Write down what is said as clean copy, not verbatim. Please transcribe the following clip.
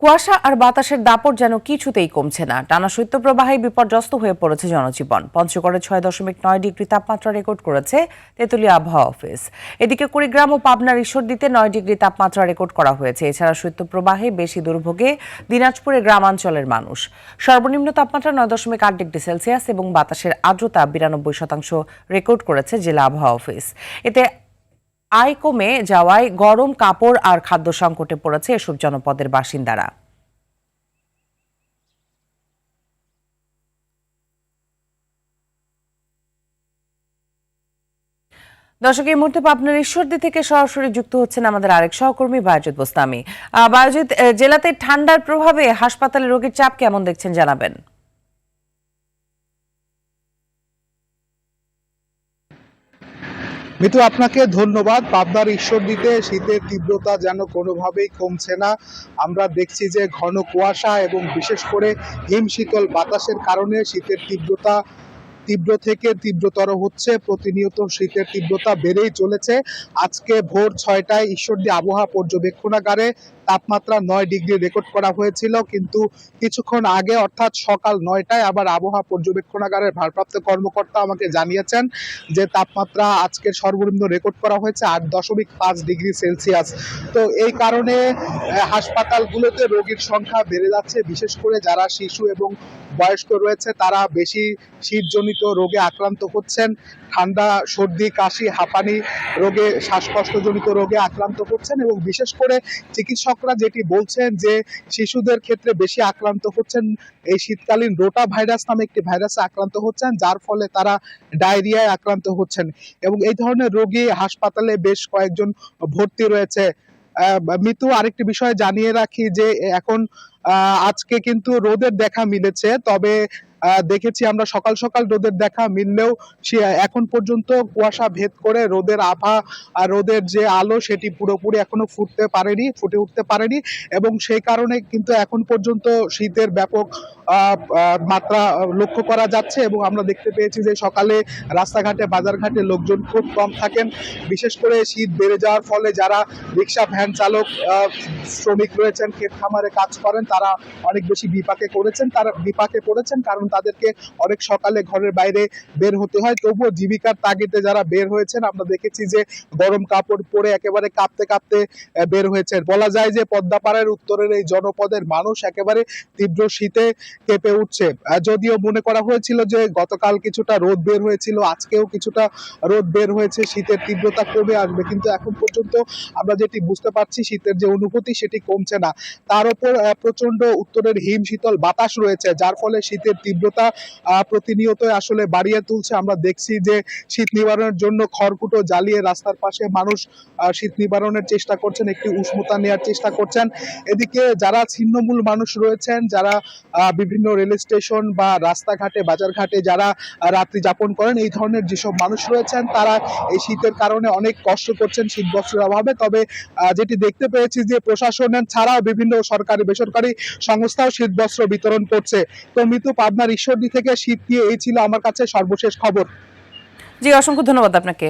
কুয়াশা আর বাতাসের দাপট যেন কিছুতেই কমছে না। টানা শৈত্যপ্রবাহে বিপর্যস্ত হয়ে পড়েছে জনজীবন। পঞ্চগড়ে 6.9 ডিগ্রি তাপমাত্রা রেকর্ড করেছে তেঁতুলিয়া আবহাওয়া অফিস। এদিকে কুড়িগ্রাম ও পাবনার ঈশ্বরদীতে 9 ডিগ্রি তাপমাত্রা রেকর্ড করা হয়েছে। এছাড়া শৈত্যপ্রবাহে বেশি দুর্ভোগে দিনাজপুরের গ্রামাঞ্চলের মানুষ। সর্বনিম্ন তাপমাত্রা 9.8 ডিগ্রি সেলসিয়াস এবং বাতাসের আর্দ্রতা 92% রেকর্ড করেছে জেলা আবহাওয়া অফিস। এতে আয় কমে যাওয়ায় গরম কাপড় আর খাদ্য সংকটে পড়েছে এসব জনপদের বাসিন্দারা। দর্শক, এই মুহূর্তে পাবনার ঈশ্বরদী থেকে সরাসরি যুক্ত হচ্ছেন আমাদের আরেক সহকর্মী বায়েজিদ বোস্তামি। বায়েজিদ, জেলাতে ঠান্ডার প্রভাবে হাসপাতালে রোগীর চাপ কেমন দেখছেন জানাবেন। মিতু, আপনাকে ধন্যবাদ। পাবনার ঈশ্বরদীতে শীতের তীব্রতা যেন কোনোভাবেই কমছে না। আমরা দেখছি যে ঘন কুয়াশা এবং বিশেষ করে হিমশীতল বাতাসের কারণে শীতের তীব্রতা তীব্র থেকে তীব্রতর হচ্ছে। প্রতিনিয়ত শীতের তীব্রতা বেড়েই চলেছে। আজকে ভোর 6টায় ঈশ্বরদী আবহাওয়া পর্যবেক্ষণাগারে তাপমাত্রা 9 ডিগ্রি রেকর্ড করা হয়েছিল, কিন্তু কিছুক্ষণ আগে অর্থাৎ সকাল 9টায় আবার আবহাওয়া পর্যবেক্ষণাগারের ভারপ্রাপ্ত কর্মকর্তা আমাকে জানিয়েছেন যে তাপমাত্রা আজকের সর্বনিম্ন রেকর্ড করা হয়েছে 8.5 ডিগ্রি সেলসিয়াস। তো এই কারণে হাসপাতালগুলোতে রোগীর সংখ্যা বেড়ে যাচ্ছে। বিশেষ করে যারা শিশু এবং বয়স্ক রয়েছে তারা বেশি শীতজনিত রোগে আক্রান্ত হচ্ছেন। ঠান্ডা, সর্দি, কাশি, হাঁপানি রোগে, শ্বাসকষ্টজনিত রোগে আক্রান্ত হচ্ছেন এবং বিশেষ করে চিকিৎসকরা যেটি বলছেন যে শিশুদের ক্ষেত্রে বেশি আক্রান্ত হচ্ছেন এই শীতকালীন রোটা ভাইরাস নামে একটি ভাইরাসে আক্রান্ত হচ্ছেন, যার ফলে তারা ডায়রিয়ায় আক্রান্ত হচ্ছেন এবং এই ধরনের রোগী হাসপাতালে বেশ কয়েকজন ভর্তি রয়েছে। মিতু, আরেকটি বিষয় জানিয়ে রাখি যে এখন আজকে কিন্তু রোদের দেখা মিলেছে, তবে দেখেছি আমরা সকাল সকাল রোদের দেখা মিললেও এখন পর্যন্ত কুয়াশা ভেদ করে রোদের আভা আর রোদের যে আলো সেটি পুরোপুরি এখনো ফুটে উঠতে পারেনি এবং সেই কারণে কিন্তু এখন পর্যন্ত শীতের ব্যাপক মাত্রা লক্ষ্য করা যাচ্ছে এবং আমরা দেখতে পেয়েছি যে সকালে রাস্তাঘাটে বাজারঘাটে লোকজন খুব কম থাকেন। বিশেষ করে শীত বেড়ে যাওয়ার ফলে যারা রিক্সা ভ্যান চালক, শ্রমিক রয়েছেন, ক্ষেত খামারে কাজ করেন, তারা অনেক বেশি বিপাকে পড়েছেন কারণ তাদেরকে অনেক সকালে ঘরের বাইরে বের হতে হয়। তবুও জীবিকার তাগিদে যারা বের হয়েছেন আমরা দেখেছি যে গরম কাপড় পরে একেবারে কাঁপতে কাঁপতে বের হয়েছে। বলা যায় যে পদ্মাপাড়ার উত্তরের এই জনপদের মানুষ একেবারে তীব্র শীতে কেঁপে উঠছে। যদিও মনে করা হয়েছিল যে গতকাল কিছুটা রোদ বের হয়েছিল, আজকেও কিছুটা রোদ বের হয়েছে, শীতের তীব্রতা কমে আসবে, কিন্তু এখন পর্যন্ত আমরা যেটি বুঝতে পারছি শীতের যে অনুভূতি সেটি কমছে না। তার উপর প্রচন্ড উত্তরের হিমশীতল বাতাস রয়েছে, যার ফলে শীতের তীব্রতা প্রতিনিয়ত আসলে বাড়িয়ে তুলছে। আমরা দেখছি যে শীত নিবারণের জন্য খড়কুটো জ্বালিয়ে রাস্তার পাশে মানুষ শীত নিবারণের চেষ্টা করছেন, একটি উষ্ণতা নেওয়ার চেষ্টা করছেন। এদিকে যারা ছিন্নমূল মানুষ রয়েছেন, যারা বিভিন্ন রেল স্টেশন বা রাস্তাঘাটে বাজারঘাটে যারা রাত্রি যাপন করেন, এই ধরনের যেসব মানুষ রয়েছেন তারা এই শীতের কারণে অনেক কষ্ট করছেন শীত বস্ত্রের অভাবে। তবে যেটি দেখতে পেয়েছি যে প্রশাসনের ছাড়াও বিভিন্ন সরকারি বেসরকারি সংস্থাও শীত বস্ত্র বিতরণ করছে। তো মিতু, পাবনার ঈশ্বরদী থেকে শীত নিয়ে এই ছিল আমার কাছে সর্বশেষ খবর। জি, অসংখ্য ধন্যবাদ আপনাকে।